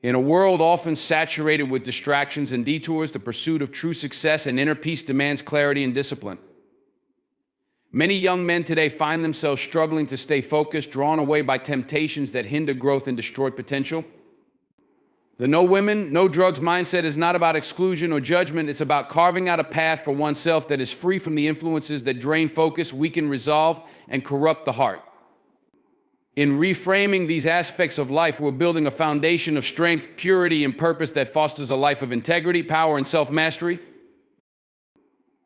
In a world often saturated with distractions and detours, the pursuit of true success and inner peace demands clarity and discipline. Many young men today find themselves struggling to stay focused, drawn away by temptations that hinder growth and destroy potential. The no women, no drugs mindset is not about exclusion or judgment. It's about carving out a path for oneself that is free from the influences that drain focus, weaken resolve, and corrupt the heart. In reframing these aspects of life, we're building a foundation of strength, purity, and purpose that fosters a life of integrity, power, and self-mastery.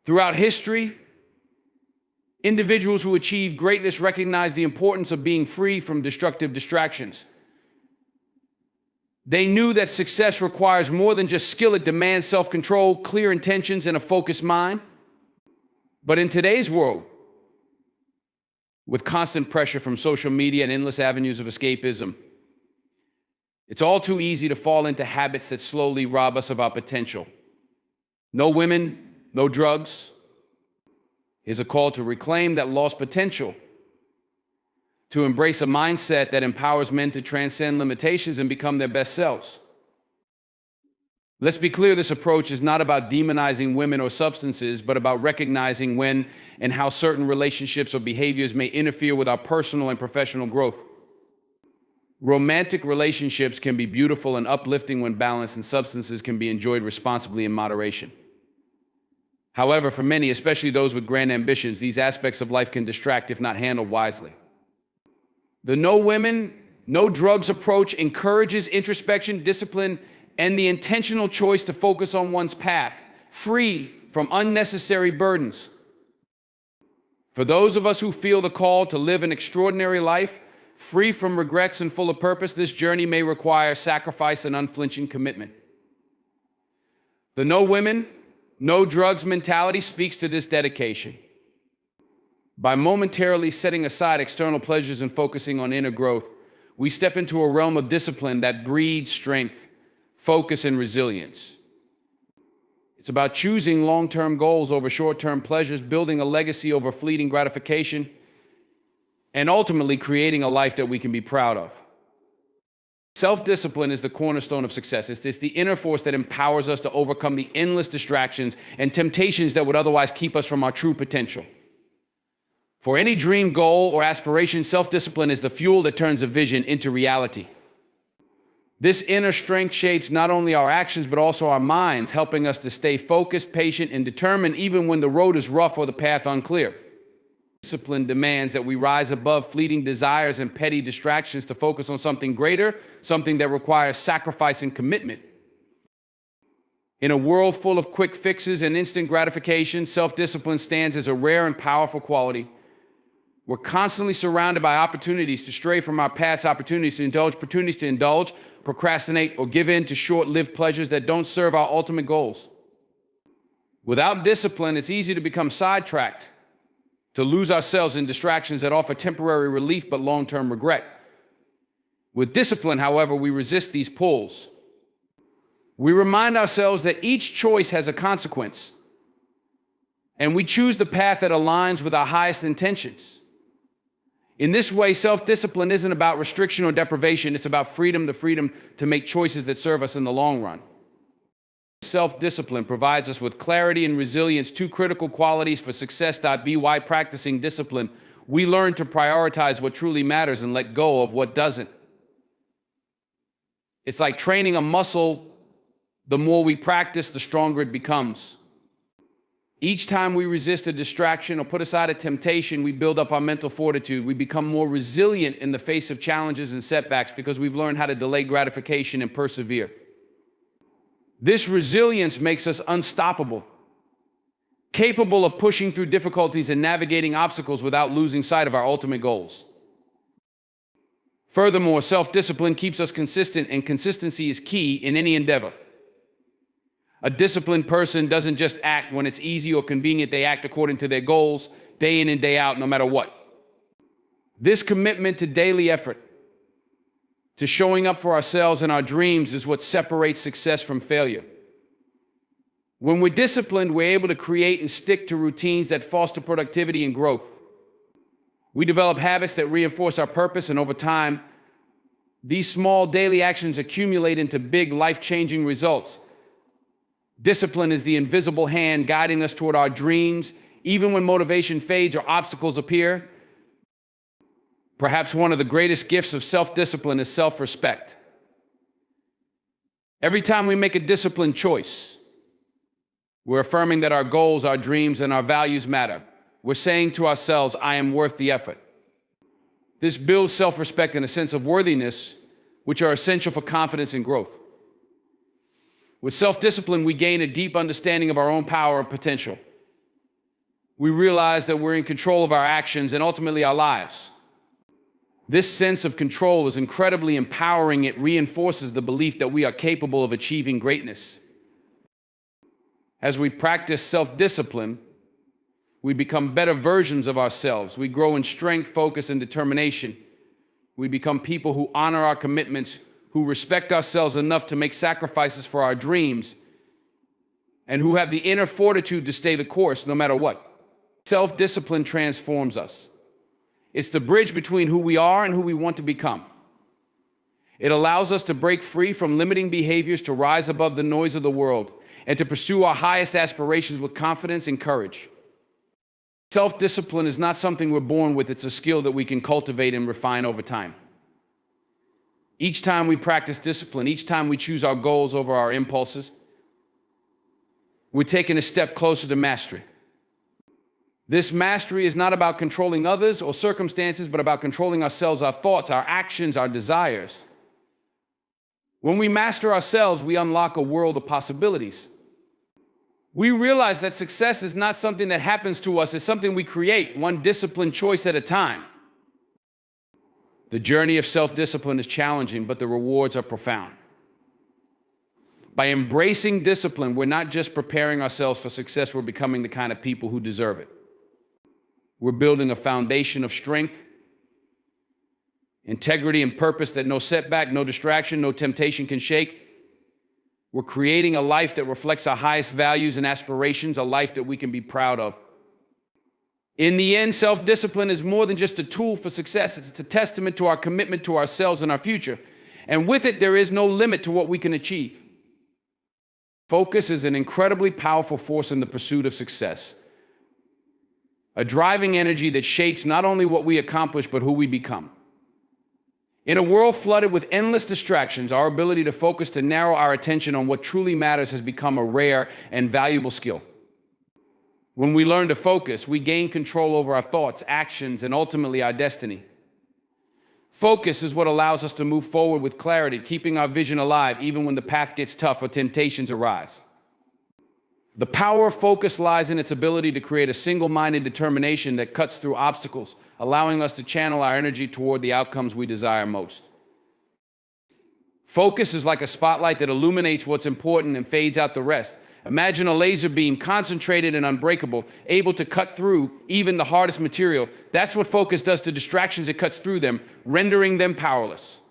Throughout history, individuals who achieve greatness recognize the importance of being free from destructive distractions. They knew that success requires more than just skill. It demands self-control, clear intentions, and a focused mind. But in today's world, with constant pressure from social media and endless avenues of escapism, it's all too easy to fall into habits that slowly rob us of our potential. No women, no drugs. Here's a call to reclaim that lost potential, to embrace a mindset that empowers men to transcend limitations and become their best selves. Let's be clear, this approach is not about demonizing women or substances, but about recognizing when and how certain relationships or behaviors may interfere with our personal and professional growth. Romantic relationships can be beautiful and uplifting when balanced, and substances can be enjoyed responsibly in moderation. However, for many, especially those with grand ambitions, these aspects of life can distract if not handled wisely. The no women, no drugs approach encourages introspection, discipline, and the intentional choice to focus on one's path, free from unnecessary burdens. For those of us who feel the call to live an extraordinary life, free from regrets and full of purpose, this journey may require sacrifice and unflinching commitment. The no women, no drugs mentality speaks to this dedication. By momentarily setting aside external pleasures and focusing on inner growth, we step into a realm of discipline that breeds strength, focus, and resilience. It's about choosing long-term goals over short-term pleasures, building a legacy over fleeting gratification, and ultimately creating a life that we can be proud of. Self-discipline is the cornerstone of success. It's the inner force that empowers us to overcome the endless distractions and temptations that would otherwise keep us from our true potential. For any dream, goal, or aspiration, self-discipline is the fuel that turns a vision into reality. This inner strength shapes not only our actions, but also our minds, helping us to stay focused, patient, and determined even when the road is rough or the path unclear. Discipline demands that we rise above fleeting desires and petty distractions to focus on something greater, something that requires sacrifice and commitment. In a world full of quick fixes and instant gratification, self-discipline stands as a rare and powerful quality. We're constantly surrounded by opportunities to stray from our paths, opportunities to indulge, procrastinate, or give in to short-lived pleasures that don't serve our ultimate goals. Without discipline, it's easy to become sidetracked, to lose ourselves in distractions that offer temporary relief but long-term regret. With discipline, however, we resist these pulls. We remind ourselves that each choice has a consequence, and we choose the path that aligns with our highest intentions. In this way, self-discipline isn't about restriction or deprivation. It's about freedom, the freedom to make choices that serve us in the long run. Self-discipline provides us with clarity and resilience, two critical qualities for success. By practicing discipline, we learn to prioritize what truly matters and let go of what doesn't. It's like training a muscle. The more we practice, the stronger it becomes. Each time we resist a distraction or put aside a temptation, we build up our mental fortitude. We become more resilient in the face of challenges and setbacks because we've learned how to delay gratification and persevere. This resilience makes us unstoppable, capable of pushing through difficulties and navigating obstacles without losing sight of our ultimate goals. Furthermore, self-discipline keeps us consistent, and consistency is key in any endeavor. A disciplined person doesn't just act when it's easy or convenient. They act according to their goals, day in and day out, no matter what. This commitment to daily effort, to showing up for ourselves and our dreams, is what separates success from failure. When we're disciplined, we're able to create and stick to routines that foster productivity and growth. We develop habits that reinforce our purpose, and over time, These small daily actions accumulate into big life-changing results. Discipline is the invisible hand guiding us toward our dreams, even when motivation fades or obstacles appear. Perhaps one of the greatest gifts of self-discipline is self-respect. Every time we make a disciplined choice, we're affirming that our goals, our dreams, and our values matter. We're saying to ourselves, I am worth the effort. This builds self-respect and a sense of worthiness, which are essential for confidence and growth. With self-discipline, we gain a deep understanding of our own power and potential. We realize that we're in control of our actions and ultimately our lives. This sense of control is incredibly empowering. It reinforces the belief that we are capable of achieving greatness. As we practice self-discipline, we become better versions of ourselves. We grow in strength, focus, and determination. We become people who honor our commitments, who respect ourselves enough to make sacrifices for our dreams, and who have the inner fortitude to stay the course no matter what. Self-discipline transforms us. It's the bridge between who we are and who we want to become. It allows us to break free from limiting behaviors, to rise above the noise of the world, and to pursue our highest aspirations with confidence and courage. Self-discipline is not something we're born with, it's a skill that we can cultivate and refine over time. Each time we practice discipline, each time we choose our goals over our impulses, we're taking a step closer to mastery. This mastery is not about controlling others or circumstances, but about controlling ourselves, our thoughts, our actions, our desires. When we master ourselves, we unlock a world of possibilities. We realize that success is not something that happens to us, it's something we create, one disciplined choice at a time. The journey of self-discipline is challenging, but the rewards are profound. By embracing discipline, we're not just preparing ourselves for success, we're becoming the kind of people who deserve it. We're building a foundation of strength, integrity, and purpose that no setback, no distraction, no temptation can shake. We're creating a life that reflects our highest values and aspirations, a life that we can be proud of. In the end, self-discipline is more than just a tool for success. It's a testament to our commitment to ourselves and our future. And with it, there is no limit to what we can achieve. Focus is an incredibly powerful force in the pursuit of success. A driving energy that shapes not only what we accomplish, but who we become. In a world flooded with endless distractions, our ability to focus, to narrow our attention on what truly matters, has become a rare and valuable skill. When we learn to focus, we gain control over our thoughts, actions, and ultimately our destiny. Focus is what allows us to move forward with clarity, keeping our vision alive even when the path gets tough or temptations arise. The power of focus lies in its ability to create a single-minded determination that cuts through obstacles, allowing us to channel our energy toward the outcomes we desire most. Focus is like a spotlight that illuminates what's important and fades out the rest. Imagine a laser beam, concentrated and unbreakable, able to cut through even the hardest material. That's what focus does to distractions. It cuts through them, rendering them powerless.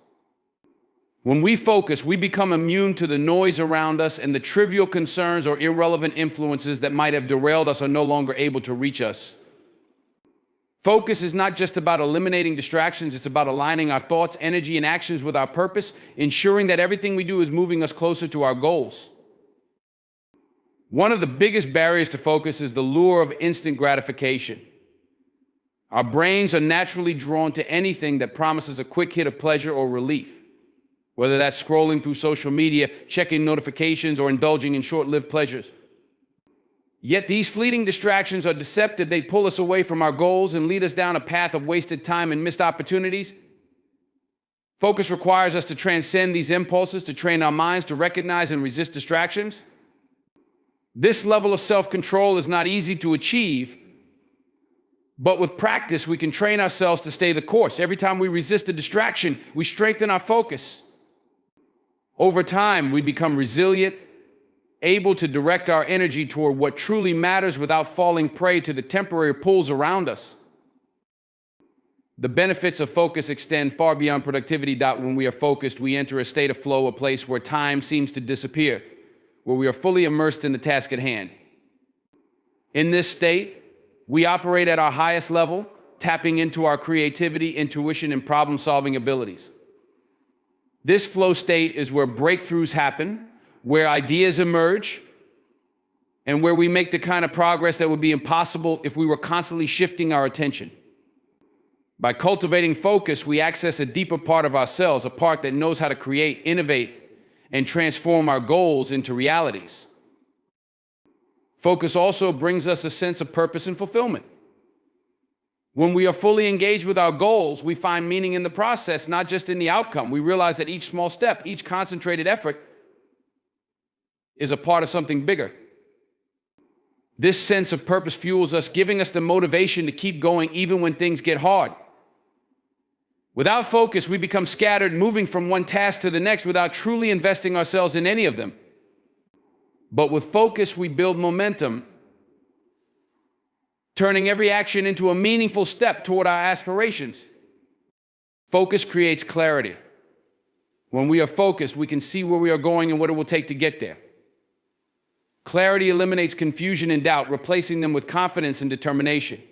When we focus, we become immune to the noise around us, and the trivial concerns or irrelevant influences that might have derailed us are no longer able to reach us. Focus is not just about eliminating distractions, it's about aligning our thoughts, energy, and actions with our purpose, ensuring that everything we do is moving us closer to our goals. One of the biggest barriers to focus is the lure of instant gratification. Our brains are naturally drawn to anything that promises a quick hit of pleasure or relief. Whether that's scrolling through social media, checking notifications, or indulging in short-lived pleasures. Yet these fleeting distractions are deceptive. They pull us away from our goals and lead us down a path of wasted time and missed opportunities. Focus requires us to transcend these impulses, to train our minds to recognize and resist distractions. This level of self-control is not easy to achieve, but with practice, we can train ourselves to stay the course. Every time we resist a distraction, we strengthen our focus. Over time, we become resilient, able to direct our energy toward what truly matters without falling prey to the temporary pulls around us. The benefits of focus extend far beyond productivity. When we are focused, we enter a state of flow, a place where time seems to disappear, where we are fully immersed in the task at hand. In this state, we operate at our highest level, tapping into our creativity, intuition, and problem-solving abilities. This flow state is where breakthroughs happen, where ideas emerge, and where we make the kind of progress that would be impossible if we were constantly shifting our attention. By cultivating focus, we access a deeper part of ourselves, a part that knows how to create, innovate, and transform our goals into realities. Focus also brings us a sense of purpose and fulfillment. When we are fully engaged with our goals, we find meaning in the process, not just in the outcome. We realize that each small step, each concentrated effort is a part of something bigger. This sense of purpose fuels us, giving us the motivation to keep going even when things get hard. Without focus, we become scattered, moving from one task to the next without truly investing ourselves in any of them. But with focus, we build momentum, turning every action into a meaningful step toward our aspirations. Focus creates clarity. When we are focused, we can see where we are going and what it will take to get there. Clarity eliminates confusion and doubt, replacing them with confidence and determination.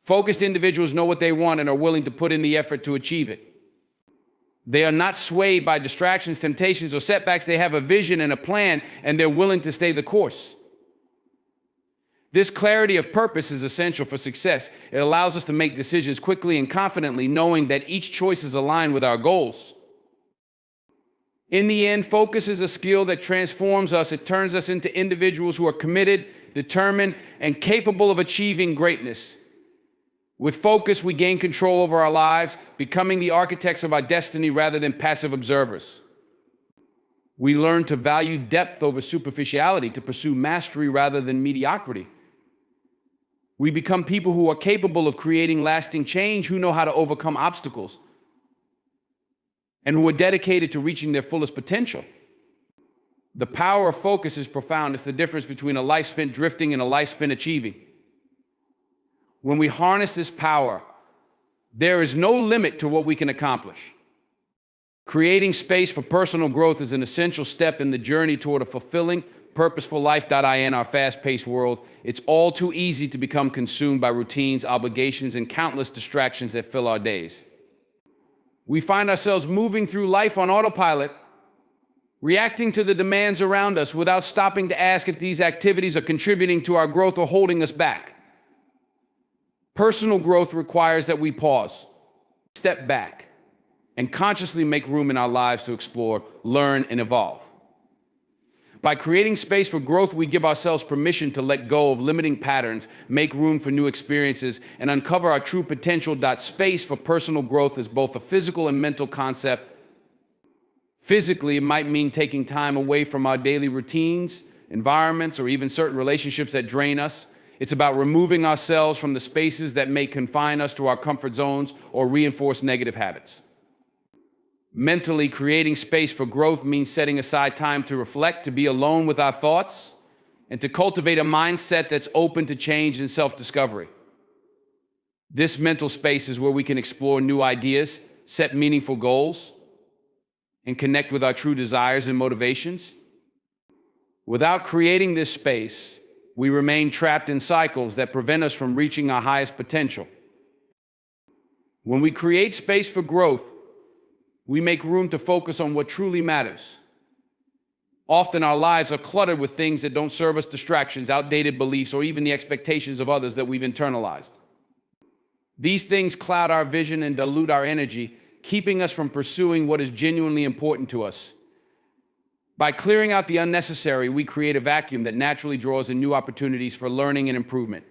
Focused individuals know what they want and are willing to put in the effort to achieve it. They are not swayed by distractions, temptations, or setbacks. They have a vision and a plan, and they're willing to stay the course. This clarity of purpose is essential for success. It allows us to make decisions quickly and confidently, knowing that each choice is aligned with our goals. In the end, focus is a skill that transforms us. It turns us into individuals who are committed, determined, and capable of achieving greatness. With focus, we gain control over our lives, becoming the architects of our destiny rather than passive observers. We learn to value depth over superficiality, to pursue mastery rather than mediocrity. We become people who are capable of creating lasting change, who know how to overcome obstacles, and who are dedicated to reaching their fullest potential. The power of focus is profound. It's the difference between a life spent drifting and a life spent achieving. When we harness this power, there is no limit to what we can accomplish. Creating space for personal growth is an essential step in the journey toward a fulfilling, purposeful life. In our fast-paced world, it's all too easy to become consumed by routines, obligations, and countless distractions that fill our days. We find ourselves moving through life on autopilot, reacting to the demands around us without stopping to ask if these activities are contributing to our growth or holding us back. Personal growth requires that we pause, step back, and consciously make room in our lives to explore, learn, and evolve. By creating space for growth, we give ourselves permission to let go of limiting patterns, make room for new experiences, and uncover our true potential. Space for personal growth is both a physical and mental concept. Physically, it might mean taking time away from our daily routines, environments, or even certain relationships that drain us. It's about removing ourselves from the spaces that may confine us to our comfort zones or reinforce negative habits. Mentally, creating space for growth means setting aside time to reflect, to be alone with our thoughts, and to cultivate a mindset that's open to change and self-discovery. This mental space is where we can explore new ideas, set meaningful goals, and connect with our true desires and motivations. Without creating this space, we remain trapped in cycles that prevent us from reaching our highest potential. When we create space for growth, we make room to focus on what truly matters. Often our lives are cluttered with things that don't serve us, distractions, outdated beliefs, or even the expectations of others that we've internalized. These things cloud our vision and dilute our energy, keeping us from pursuing what is genuinely important to us. By clearing out the unnecessary, we create a vacuum that naturally draws in new opportunities for learning and improvement.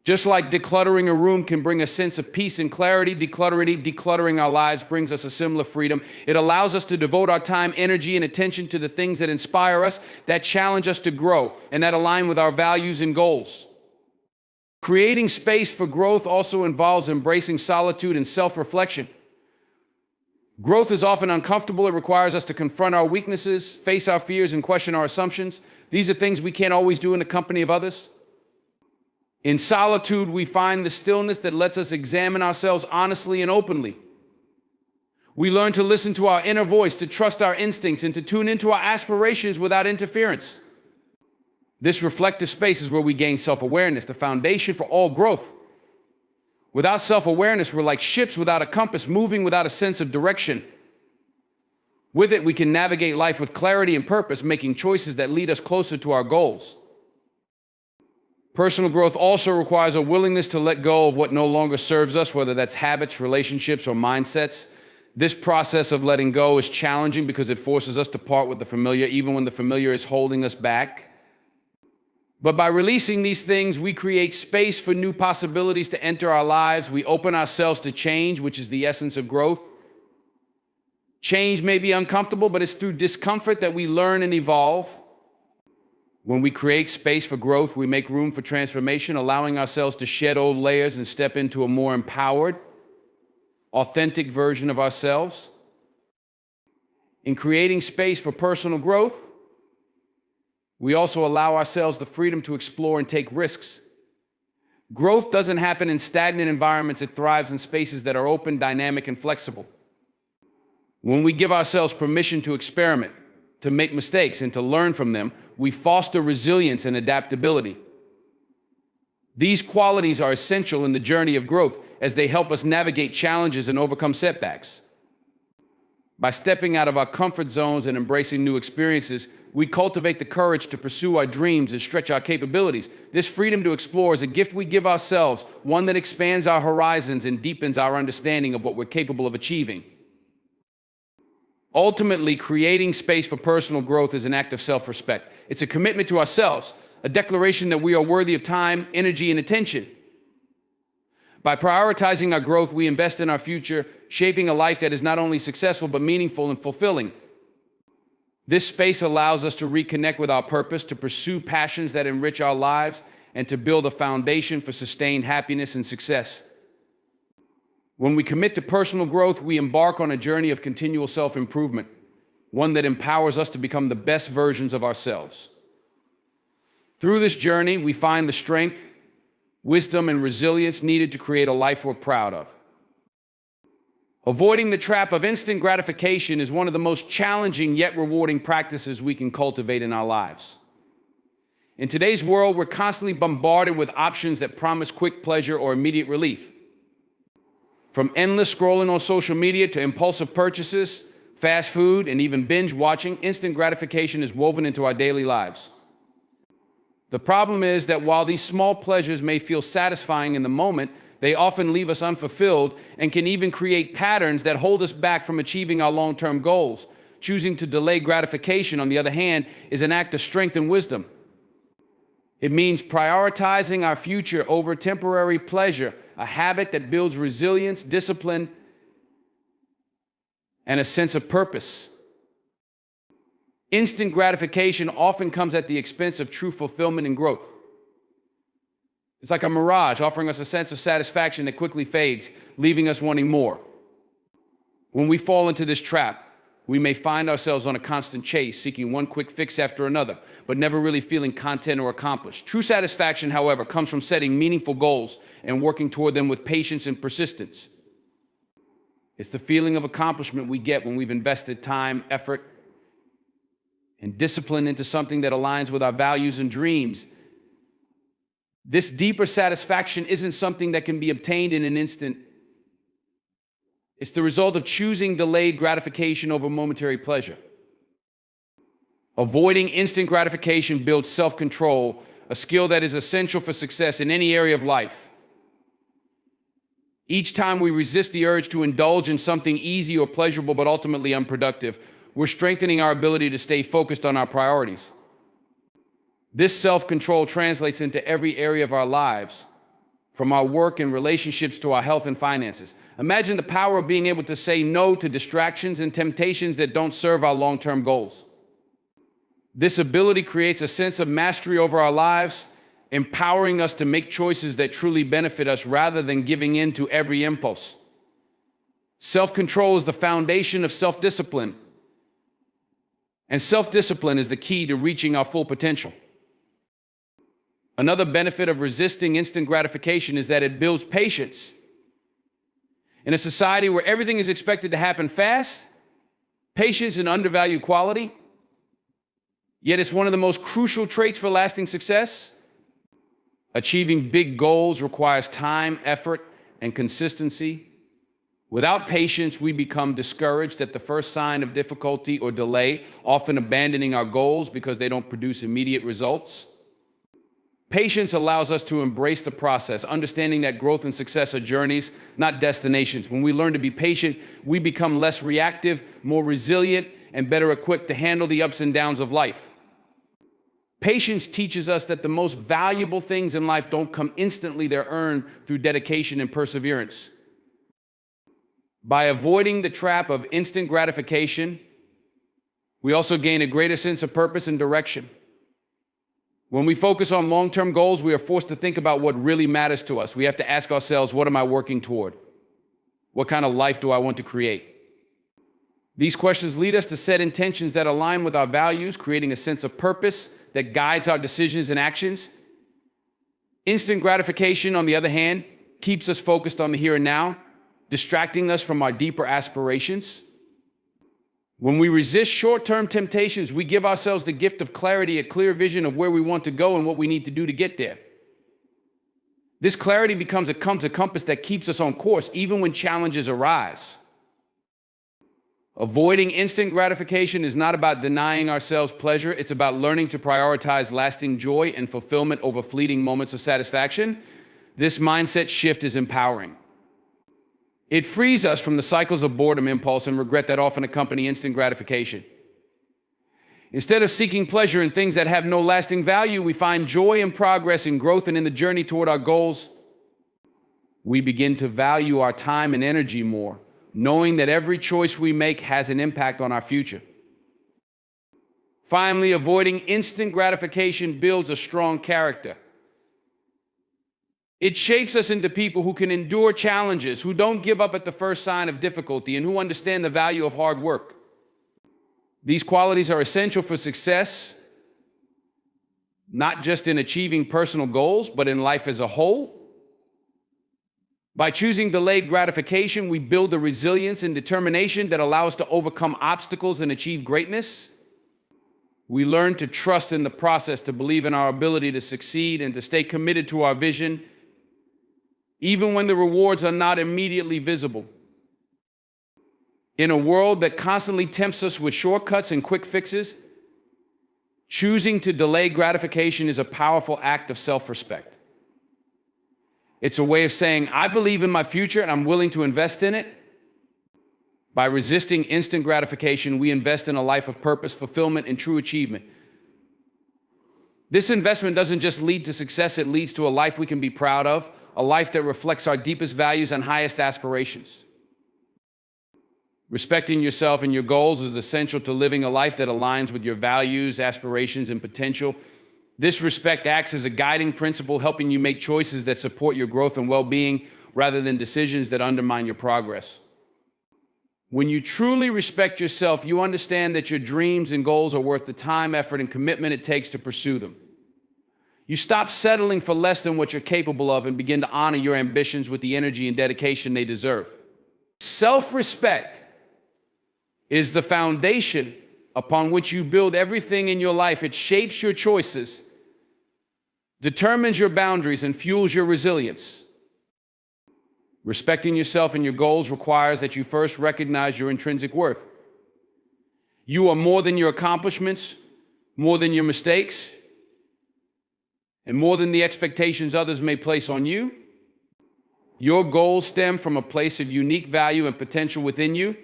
Just like decluttering a room can bring a sense of peace and clarity, decluttering our lives brings us a similar freedom. It allows us to devote our time, energy, and attention to the things that inspire us, that challenge us to grow, and that align with our values and goals. Creating space for growth also involves embracing solitude and self-reflection. Growth is often uncomfortable. It requires us to confront our weaknesses, face our fears, and question our assumptions. These are things we can't always do in the company of others. In solitude, we find the stillness that lets us examine ourselves honestly and openly. We learn to listen to our inner voice, to trust our instincts, and to tune into our aspirations without interference. This reflective space is where we gain self-awareness, the foundation for all growth. Without self-awareness, we're like ships without a compass, moving without a sense of direction. With it, we can navigate life with clarity and purpose, making choices that lead us closer to our goals. Personal growth also requires a willingness to let go of what no longer serves us, whether that's habits, relationships, or mindsets. This process of letting go is challenging because it forces us to part with the familiar, even when the familiar is holding us back. But by releasing these things, we create space for new possibilities to enter our lives. We open ourselves to change, which is the essence of growth. Change may be uncomfortable, but it's through discomfort that we learn and evolve. When we create space for growth, we make room for transformation, allowing ourselves to shed old layers and step into a more empowered, authentic version of ourselves. In creating space for personal growth, we also allow ourselves the freedom to explore and take risks. Growth doesn't happen in stagnant environments. It thrives in spaces that are open, dynamic, and flexible. When we give ourselves permission to experiment, to make mistakes, and to learn from them, we foster resilience and adaptability. These qualities are essential in the journey of growth as they help us navigate challenges and overcome setbacks. By stepping out of our comfort zones and embracing new experiences, we cultivate the courage to pursue our dreams and stretch our capabilities. This freedom to explore is a gift we give ourselves, one that expands our horizons and deepens our understanding of what we're capable of achieving. Ultimately, creating space for personal growth is an act of self-respect. It's a commitment to ourselves, a declaration that we are worthy of time, energy, and attention. By prioritizing our growth, we invest in our future, shaping a life that is not only successful, but meaningful and fulfilling. This space allows us to reconnect with our purpose, to pursue passions that enrich our lives, and to build a foundation for sustained happiness and success. When we commit to personal growth, we embark on a journey of continual self-improvement, one that empowers us to become the best versions of ourselves. Through this journey, we find the strength, wisdom, and resilience needed to create a life we're proud of. Avoiding the trap of instant gratification is one of the most challenging yet rewarding practices we can cultivate in our lives. In today's world, we're constantly bombarded with options that promise quick pleasure or immediate relief. From endless scrolling on social media to impulsive purchases, fast food, and even binge watching, instant gratification is woven into our daily lives. The problem is that while these small pleasures may feel satisfying in the moment, they often leave us unfulfilled and can even create patterns that hold us back from achieving our long-term goals. Choosing to delay gratification, on the other hand, is an act of strength and wisdom. It means prioritizing our future over temporary pleasure, a habit that builds resilience, discipline, and a sense of purpose. Instant gratification often comes at the expense of true fulfillment and growth. It's like a mirage, offering us a sense of satisfaction that quickly fades, leaving us wanting more. When we fall into this trap, we may find ourselves on a constant chase, seeking one quick fix after another, but never really feeling content or accomplished. True satisfaction, however, comes from setting meaningful goals and working toward them with patience and persistence. It's the feeling of accomplishment we get when we've invested time, effort, and discipline into something that aligns with our values and dreams. This deeper satisfaction isn't something that can be obtained in an instant. It's the result of choosing delayed gratification over momentary pleasure. Avoiding instant gratification builds self-control, a skill that is essential for success in any area of life. Each time we resist the urge to indulge in something easy or pleasurable but ultimately unproductive, we're strengthening our ability to stay focused on our priorities. This self-control translates into every area of our lives, from our work and relationships to our health and finances. Imagine the power of being able to say no to distractions and temptations that don't serve our long-term goals. This ability creates a sense of mastery over our lives, empowering us to make choices that truly benefit us rather than giving in to every impulse. Self-control is the foundation of self-discipline, and self-discipline is the key to reaching our full potential. Another benefit of resisting instant gratification is that it builds patience. In a society where everything is expected to happen fast, patience is an undervalued quality, yet it's one of the most crucial traits for lasting success. Achieving big goals requires time, effort, and consistency. Without patience, we become discouraged at the first sign of difficulty or delay, often abandoning our goals because they don't produce immediate results. Patience allows us to embrace the process, understanding that growth and success are journeys, not destinations. When we learn to be patient, we become less reactive, more resilient, and better equipped to handle the ups and downs of life. Patience teaches us that the most valuable things in life don't come instantly, they're earned through dedication and perseverance. By avoiding the trap of instant gratification, we also gain a greater sense of purpose and direction. When we focus on long-term goals, we are forced to think about what really matters to us. We have to ask ourselves, what am I working toward? What kind of life do I want to create? These questions lead us to set intentions that align with our values, creating a sense of purpose that guides our decisions and actions. Instant gratification, on the other hand, keeps us focused on the here and now, distracting us from our deeper aspirations. When we resist short-term temptations, we give ourselves the gift of clarity, a clear vision of where we want to go and what we need to do to get there. This clarity becomes a compass that keeps us on course, even when challenges arise. Avoiding instant gratification is not about denying ourselves pleasure. It's about learning to prioritize lasting joy and fulfillment over fleeting moments of satisfaction. This mindset shift is empowering. It frees us from the cycles of boredom, impulse, and regret that often accompany instant gratification. Instead of seeking pleasure in things that have no lasting value, we find joy and progress in growth and in the journey toward our goals. We begin to value our time and energy more, knowing that every choice we make has an impact on our future. Finally, avoiding instant gratification builds a strong character. It shapes us into people who can endure challenges, who don't give up at the first sign of difficulty, and who understand the value of hard work. These qualities are essential for success, not just in achieving personal goals, but in life as a whole. By choosing delayed gratification, we build a resilience and determination that allow us to overcome obstacles and achieve greatness. We learn to trust in the process, to believe in our ability to succeed, and to stay committed to our vision, even when the rewards are not immediately visible. In a world that constantly tempts us with shortcuts and quick fixes, choosing to delay gratification is a powerful act of self-respect. It's a way of saying, I believe in my future and I'm willing to invest in it. By resisting instant gratification, we invest in a life of purpose, fulfillment, and true achievement. This investment doesn't just lead to success, it leads to a life we can be proud of, a life that reflects our deepest values and highest aspirations. Respecting yourself and your goals is essential to living a life that aligns with your values, aspirations, and potential. This respect acts as a guiding principle, helping you make choices that support your growth and well-being rather than decisions that undermine your progress. When you truly respect yourself, you understand that your dreams and goals are worth the time, effort, and commitment it takes to pursue them. You stop settling for less than what you're capable of and begin to honor your ambitions with the energy and dedication they deserve. Self-respect is the foundation upon which you build everything in your life. It shapes your choices, determines your boundaries, and fuels your resilience. Respecting yourself and your goals requires that you first recognize your intrinsic worth. You are more than your accomplishments, more than your mistakes, and more than the expectations others may place on you. Your goals stem from a place of unique value and potential within you,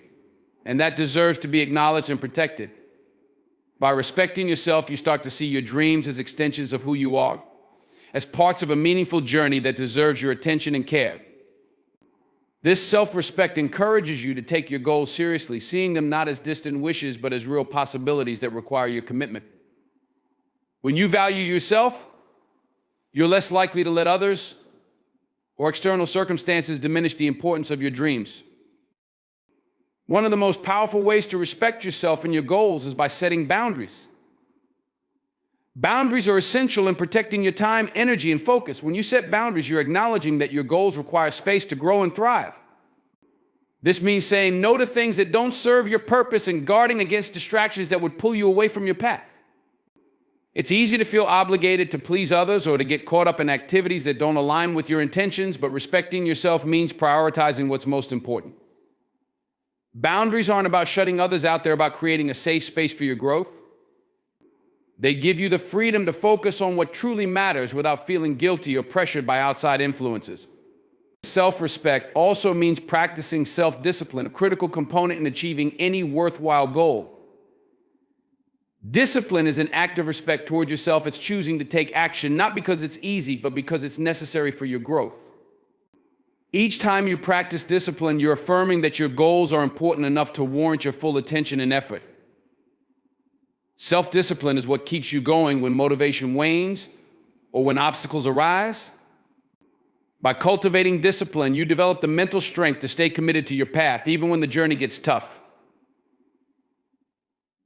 and that deserves to be acknowledged and protected. By respecting yourself, you start to see your dreams as extensions of who you are, as parts of a meaningful journey that deserves your attention and care. This self-respect encourages you to take your goals seriously, seeing them not as distant wishes, but as real possibilities that require your commitment. When you value yourself, you're less likely to let others or external circumstances diminish the importance of your dreams. One of the most powerful ways to respect yourself and your goals is by setting boundaries. Boundaries are essential in protecting your time, energy, and focus. When you set boundaries, you're acknowledging that your goals require space to grow and thrive. This means saying no to things that don't serve your purpose and guarding against distractions that would pull you away from your path. It's easy to feel obligated to please others or to get caught up in activities that don't align with your intentions, but respecting yourself means prioritizing what's most important. Boundaries aren't about shutting others out, they're about creating a safe space for your growth. They give you the freedom to focus on what truly matters without feeling guilty or pressured by outside influences. Self-respect also means practicing self-discipline, a critical component in achieving any worthwhile goal. Discipline is an act of respect toward yourself. It's choosing to take action, not because it's easy, but because it's necessary for your growth. Each time you practice discipline, you're affirming that your goals are important enough to warrant your full attention and effort. Self-discipline is what keeps you going when motivation wanes or when obstacles arise. By cultivating discipline, you develop the mental strength to stay committed to your path, even when the journey gets tough.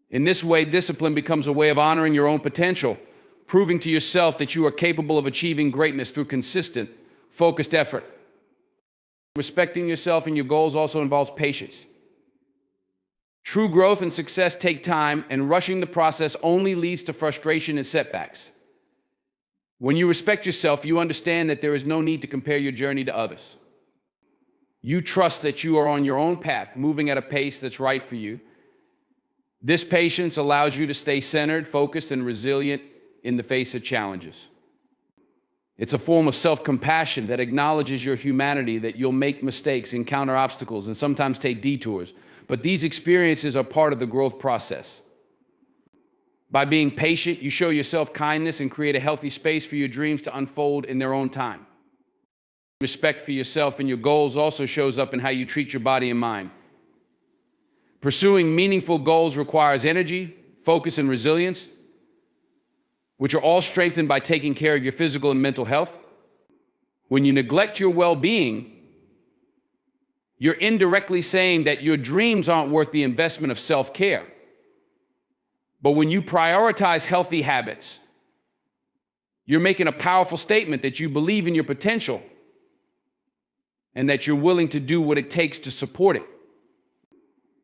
In this way, discipline becomes a way of honoring your own potential, proving to yourself that you are capable of achieving greatness through consistent, focused effort. Respecting yourself and your goals also involves patience. True growth and success take time, and rushing the process only leads to frustration and setbacks. When you respect yourself, you understand that there is no need to compare your journey to others. You trust that you are on your own path, moving at a pace that's right for you. This patience allows you to stay centered, focused, and resilient in the face of challenges. It's a form of self-compassion that acknowledges your humanity, that you'll make mistakes, encounter obstacles, and sometimes take detours. But these experiences are part of the growth process. By being patient, you show yourself kindness and create a healthy space for your dreams to unfold in their own time. Respect for yourself and your goals also shows up in how you treat your body and mind. Pursuing meaningful goals requires energy, focus, and resilience, which are all strengthened by taking care of your physical and mental health. When you neglect your well-being, you're indirectly saying that your dreams aren't worth the investment of self-care. But when you prioritize healthy habits, you're making a powerful statement that you believe in your potential and that you're willing to do what it takes to support it.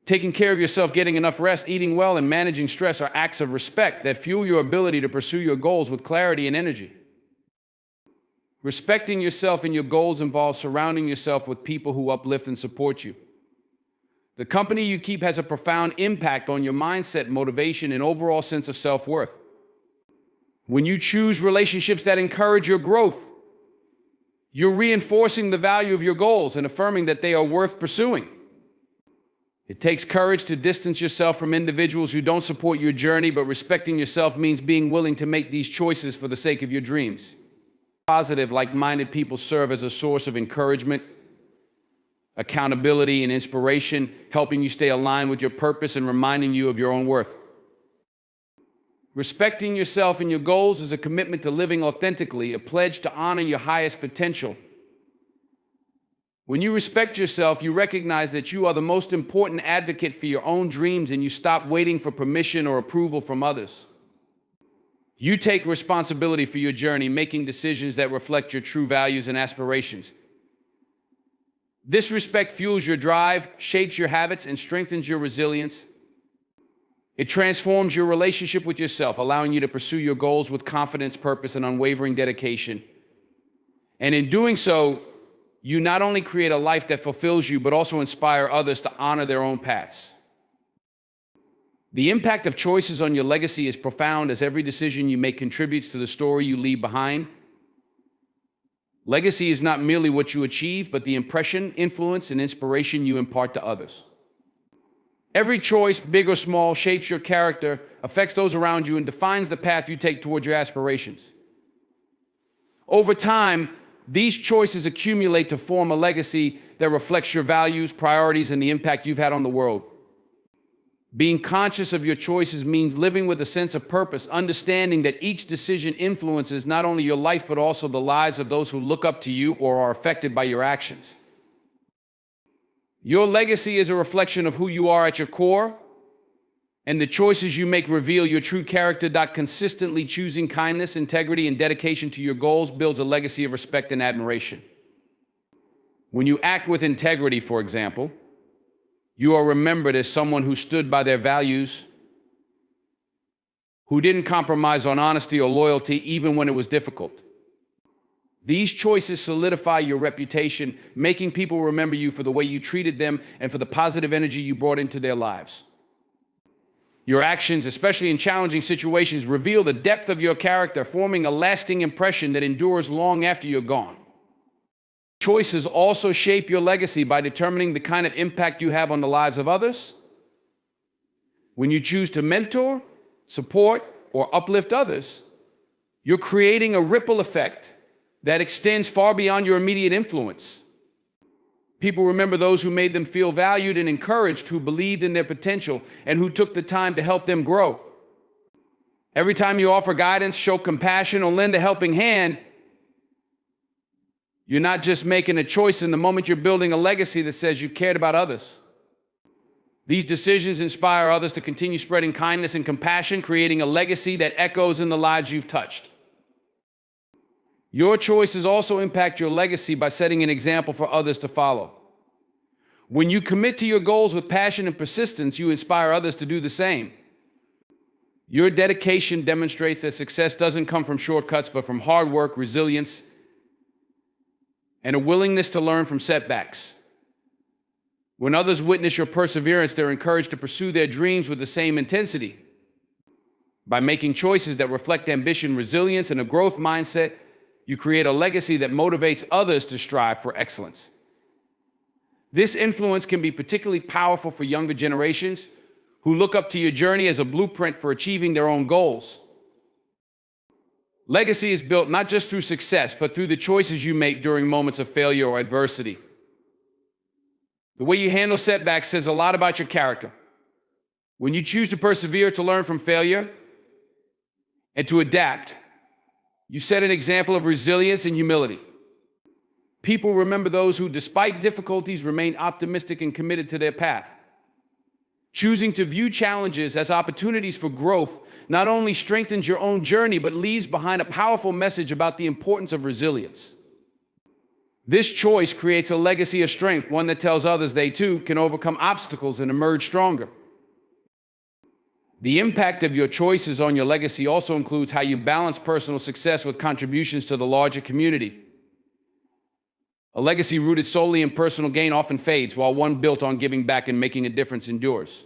Taking care of yourself, getting enough rest, eating well, and managing stress are acts of respect that fuel your ability to pursue your goals with clarity and energy. Respecting yourself and your goals involves surrounding yourself with people who uplift and support you. The company you keep has a profound impact on your mindset, motivation, and overall sense of self-worth. When you choose relationships that encourage your growth, you're reinforcing the value of your goals and affirming that they are worth pursuing. It takes courage to distance yourself from individuals who don't support your journey, but respecting yourself means being willing to make these choices for the sake of your dreams. Positive, like-minded people serve as a source of encouragement, accountability, and inspiration, helping you stay aligned with your purpose and reminding you of your own worth. Respecting yourself and your goals is a commitment to living authentically, a pledge to honor your highest potential. When you respect yourself, you recognize that you are the most important advocate for your own dreams, and you stop waiting for permission or approval from others. You take responsibility for your journey, making decisions that reflect your true values and aspirations. This respect fuels your drive, shapes your habits, and strengthens your resilience. It transforms your relationship with yourself, allowing you to pursue your goals with confidence, purpose, and unwavering dedication. And in doing so, you not only create a life that fulfills you, but also inspire others to honor their own paths. The impact of choices on your legacy is profound, as every decision you make contributes to the story you leave behind. Legacy is not merely what you achieve, but the impression, influence, and inspiration you impart to others. Every choice, big or small, shapes your character, affects those around you, and defines the path you take toward your aspirations. Over time, these choices accumulate to form a legacy that reflects your values, priorities, and the impact you've had on the world. Being conscious of your choices means living with a sense of purpose, understanding that each decision influences not only your life, but also the lives of those who look up to you or are affected by your actions. Your legacy is a reflection of who you are at your core, and the choices you make reveal your true character. Consistently choosing kindness, integrity, and dedication to your goals builds a legacy of respect and admiration. When you act with integrity, for example, you are remembered as someone who stood by their values, who didn't compromise on honesty or loyalty even when it was difficult. These choices solidify your reputation, making people remember you for the way you treated them and for the positive energy you brought into their lives. Your actions, especially in challenging situations, reveal the depth of your character, forming a lasting impression that endures long after you're gone. Choices also shape your legacy by determining the kind of impact you have on the lives of others. When you choose to mentor, support, or uplift others, you're creating a ripple effect that extends far beyond your immediate influence. People remember those who made them feel valued and encouraged, who believed in their potential, and who took the time to help them grow. Every time you offer guidance, show compassion, or lend a helping hand, you're not just making a choice in the moment, you're building a legacy that says you cared about others. These decisions inspire others to continue spreading kindness and compassion, creating a legacy that echoes in the lives you've touched. Your choices also impact your legacy by setting an example for others to follow. When you commit to your goals with passion and persistence, you inspire others to do the same. Your dedication demonstrates that success doesn't come from shortcuts, but from hard work, resilience, and a willingness to learn from setbacks. When others witness your perseverance, they're encouraged to pursue their dreams with the same intensity. By making choices that reflect ambition, resilience, and a growth mindset, you create a legacy that motivates others to strive for excellence. This influence can be particularly powerful for younger generations who look up to your journey as a blueprint for achieving their own goals. Legacy is built not just through success, but through the choices you make during moments of failure or adversity. The way you handle setbacks says a lot about your character. When you choose to persevere, to learn from failure, and to adapt, you set an example of resilience and humility. People remember those who, despite difficulties, remain optimistic and committed to their path. Choosing to view challenges as opportunities for growth not only strengthens your own journey, but leaves behind a powerful message about the importance of resilience. This choice creates a legacy of strength, one that tells others they too can overcome obstacles and emerge stronger. The impact of your choices on your legacy also includes how you balance personal success with contributions to the larger community. A legacy rooted solely in personal gain often fades, while one built on giving back and making a difference endures.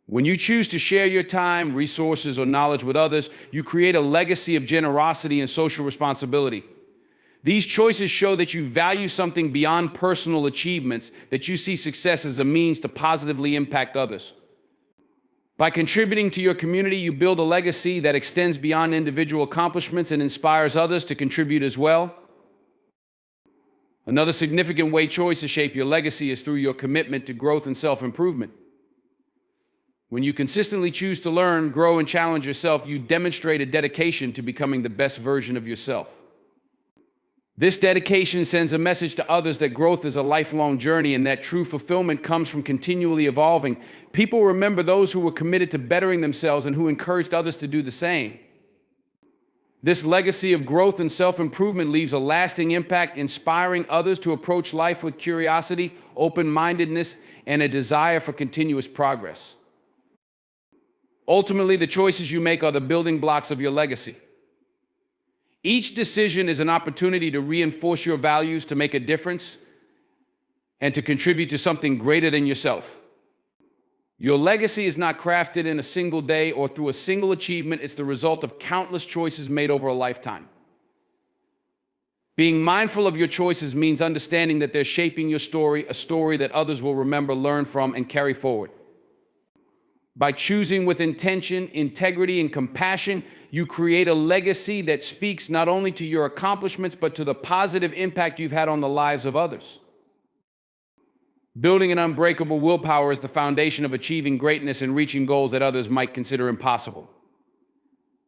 When you choose to share your time, resources, or knowledge with others, you create a legacy of generosity and social responsibility. These choices show that you value something beyond personal achievements, that you see success as a means to positively impact others. By contributing to your community, you build a legacy that extends beyond individual accomplishments and inspires others to contribute as well. Another significant way choices shape your legacy is through your commitment to growth and self-improvement. When you consistently choose to learn, grow, and challenge yourself, you demonstrate a dedication to becoming the best version of yourself. This dedication sends a message to others that growth is a lifelong journey and that true fulfillment comes from continually evolving. People remember those who were committed to bettering themselves and who encouraged others to do the same. This legacy of growth and self-improvement leaves a lasting impact, inspiring others to approach life with curiosity, open-mindedness, and a desire for continuous progress. Ultimately, the choices you make are the building blocks of your legacy. Each decision is an opportunity to reinforce your values, to make a difference, and to contribute to something greater than yourself. Your legacy is not crafted in a single day or through a single achievement. It's the result of countless choices made over a lifetime. Being mindful of your choices means understanding that they're shaping your story, a story that others will remember, learn from, and carry forward. By choosing with intention, integrity, and compassion, you create a legacy that speaks not only to your accomplishments, but to the positive impact you've had on the lives of others. Building an unbreakable willpower is the foundation of achieving greatness and reaching goals that others might consider impossible.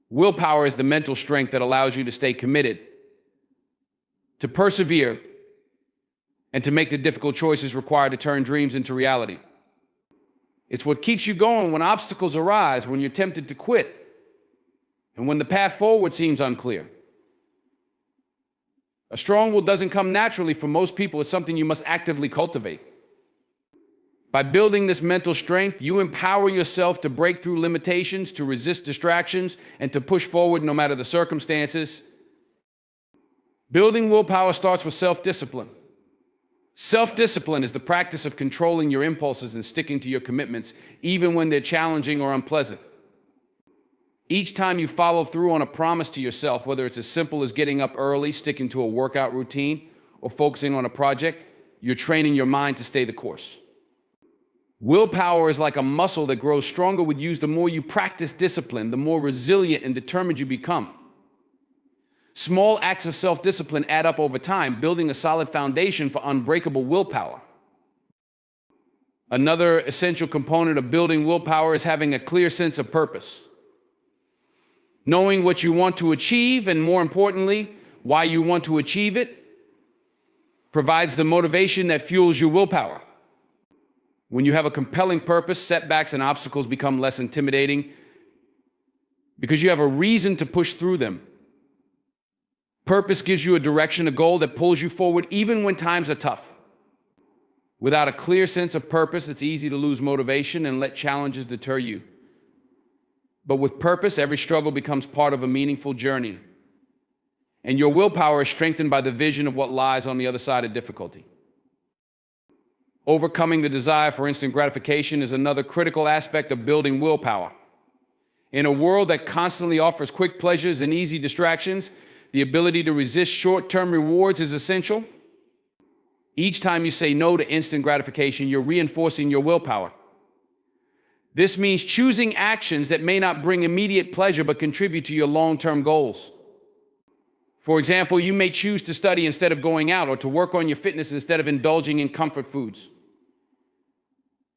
Willpower is the mental strength that allows you to stay committed, to persevere, and to make the difficult choices required to turn dreams into reality. It's what keeps you going when obstacles arise, when you're tempted to quit, and when the path forward seems unclear. A strong will doesn't come naturally for most people. It's something you must actively cultivate. By building this mental strength, you empower yourself to break through limitations, to resist distractions, and to push forward no matter the circumstances. Building willpower starts with self-discipline. Self-discipline is the practice of controlling your impulses and sticking to your commitments, even when they're challenging or unpleasant. Each time you follow through on a promise to yourself, whether it's as simple as getting up early, sticking to a workout routine, or focusing on a project, you're training your mind to stay the course. Willpower is like a muscle that grows stronger with use. The more you practice discipline, the more resilient and determined you become. Small acts of self-discipline add up over time, building a solid foundation for unbreakable willpower. Another essential component of building willpower is having a clear sense of purpose. Knowing what you want to achieve, and more importantly, why you want to achieve it, provides the motivation that fuels your willpower. When you have a compelling purpose, setbacks and obstacles become less intimidating because you have a reason to push through them. Purpose gives you a direction, a goal that pulls you forward even when times are tough. Without a clear sense of purpose, it's easy to lose motivation and let challenges deter you. But with purpose, every struggle becomes part of a meaningful journey. And your willpower is strengthened by the vision of what lies on the other side of difficulty. Overcoming the desire for instant gratification is another critical aspect of building willpower. In a world that constantly offers quick pleasures and easy distractions, the ability to resist short-term rewards is essential. Each time you say no to instant gratification, you're reinforcing your willpower. This means choosing actions that may not bring immediate pleasure but contribute to your long-term goals. For example, you may choose to study instead of going out, or to work on your fitness instead of indulging in comfort foods.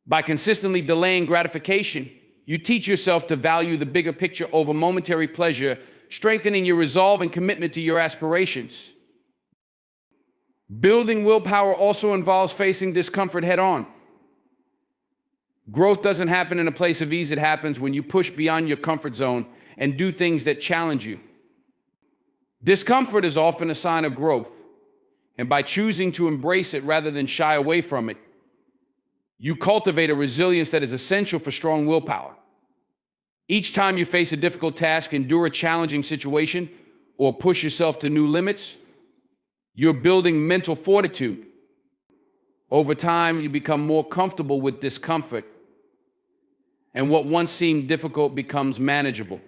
By consistently delaying gratification, you teach yourself to value the bigger picture over momentary pleasure, strengthening your resolve and commitment to your aspirations. Building willpower also involves facing discomfort head-on. Growth doesn't happen in a place of ease. It happens when you push beyond your comfort zone and do things that challenge you. Discomfort is often a sign of growth, and by choosing to embrace it rather than shy away from it, you cultivate a resilience that is essential for strong willpower. Each time you face a difficult task, endure a challenging situation, or push yourself to new limits, you're building mental fortitude. Over time, you become more comfortable with discomfort, and what once seemed difficult becomes manageable.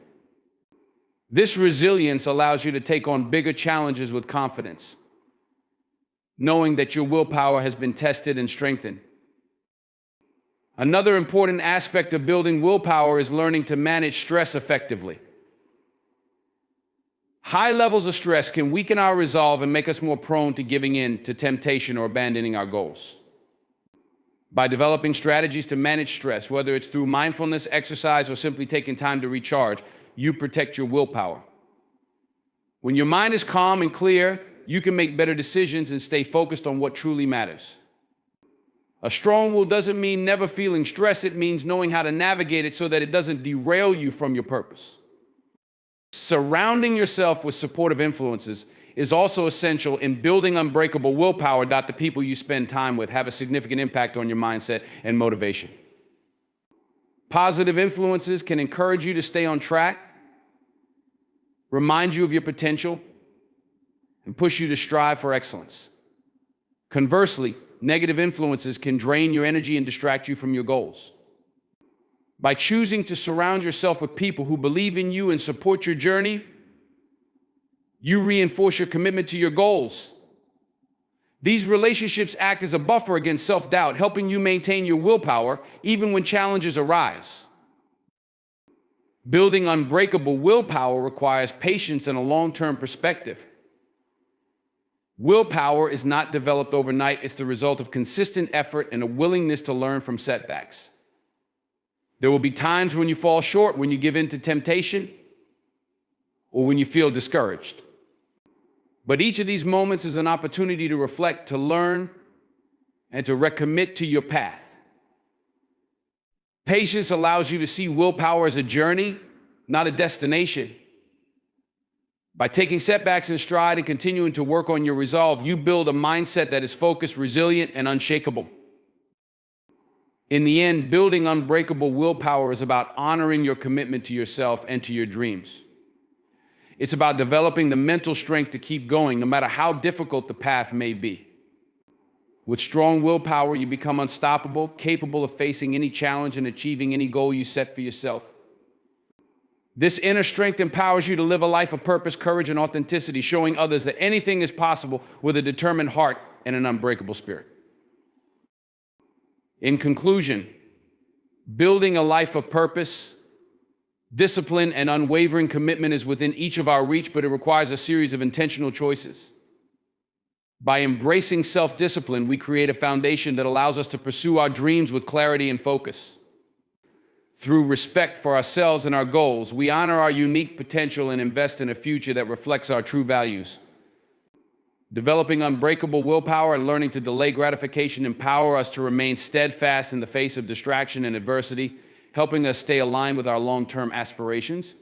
This resilience allows you to take on bigger challenges with confidence, knowing that your willpower has been tested and strengthened. Another important aspect of building willpower is learning to manage stress effectively. High levels of stress can weaken our resolve and make us more prone to giving in to temptation or abandoning our goals. By developing strategies to manage stress, whether it's through mindfulness, exercise, or simply taking time to recharge, you protect your willpower. When your mind is calm and clear, you can make better decisions and stay focused on what truly matters. A strong will doesn't mean never feeling stress. It means knowing how to navigate it so that it doesn't derail you from your purpose. Surrounding yourself with supportive influences is also essential in building unbreakable willpower. The people you spend time with have a significant impact on your mindset and motivation. Positive influences can encourage you to stay on track, remind you of your potential, and push you to strive for excellence. Conversely, negative influences can drain your energy and distract you from your goals. By choosing to surround yourself with people who believe in you and support your journey, you reinforce your commitment to your goals. These relationships act as a buffer against self-doubt, helping you maintain your willpower even when challenges arise. Building unbreakable willpower requires patience and a long-term perspective. Willpower is not developed overnight. It's the result of consistent effort and a willingness to learn from setbacks. There will be times when you fall short, when you give in to temptation, or when you feel discouraged. But each of these moments is an opportunity to reflect, to learn, and to recommit to your path. Patience allows you to see willpower as a journey, not a destination. By taking setbacks in stride and continuing to work on your resolve, you build a mindset that is focused, resilient, and unshakable. In the end, building unbreakable willpower is about honoring your commitment to yourself and to your dreams. It's about developing the mental strength to keep going, no matter how difficult the path may be. With strong willpower, you become unstoppable, capable of facing any challenge and achieving any goal you set for yourself. This inner strength empowers you to live a life of purpose, courage, and authenticity, showing others that anything is possible with a determined heart and an unbreakable spirit. In conclusion, building a life of purpose, discipline, and unwavering commitment is within each of our reach, but it requires a series of intentional choices. By embracing self-discipline, we create a foundation that allows us to pursue our dreams with clarity and focus. Through respect for ourselves and our goals, we honor our unique potential and invest in a future that reflects our true values. Developing unbreakable willpower and learning to delay gratification empower us to remain steadfast in the face of distraction and adversity, helping us stay aligned with our long-term aspirations.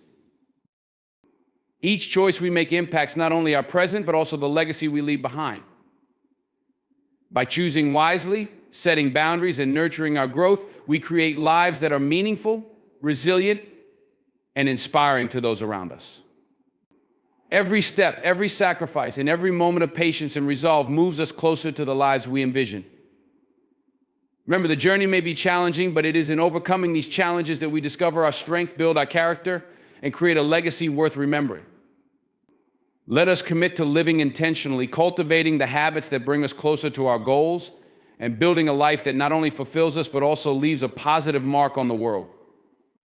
Each choice we make impacts not only our present, but also the legacy we leave behind. By choosing wisely, setting boundaries, and nurturing our growth, we create lives that are meaningful, resilient, and inspiring to those around us. Every step, every sacrifice, and every moment of patience and resolve moves us closer to the lives we envision. Remember, the journey may be challenging, but it is in overcoming these challenges that we discover our strength, build our character, and create a legacy worth remembering. Let us commit to living intentionally, cultivating the habits that bring us closer to our goals, and building a life that not only fulfills us, but also leaves a positive mark on the world.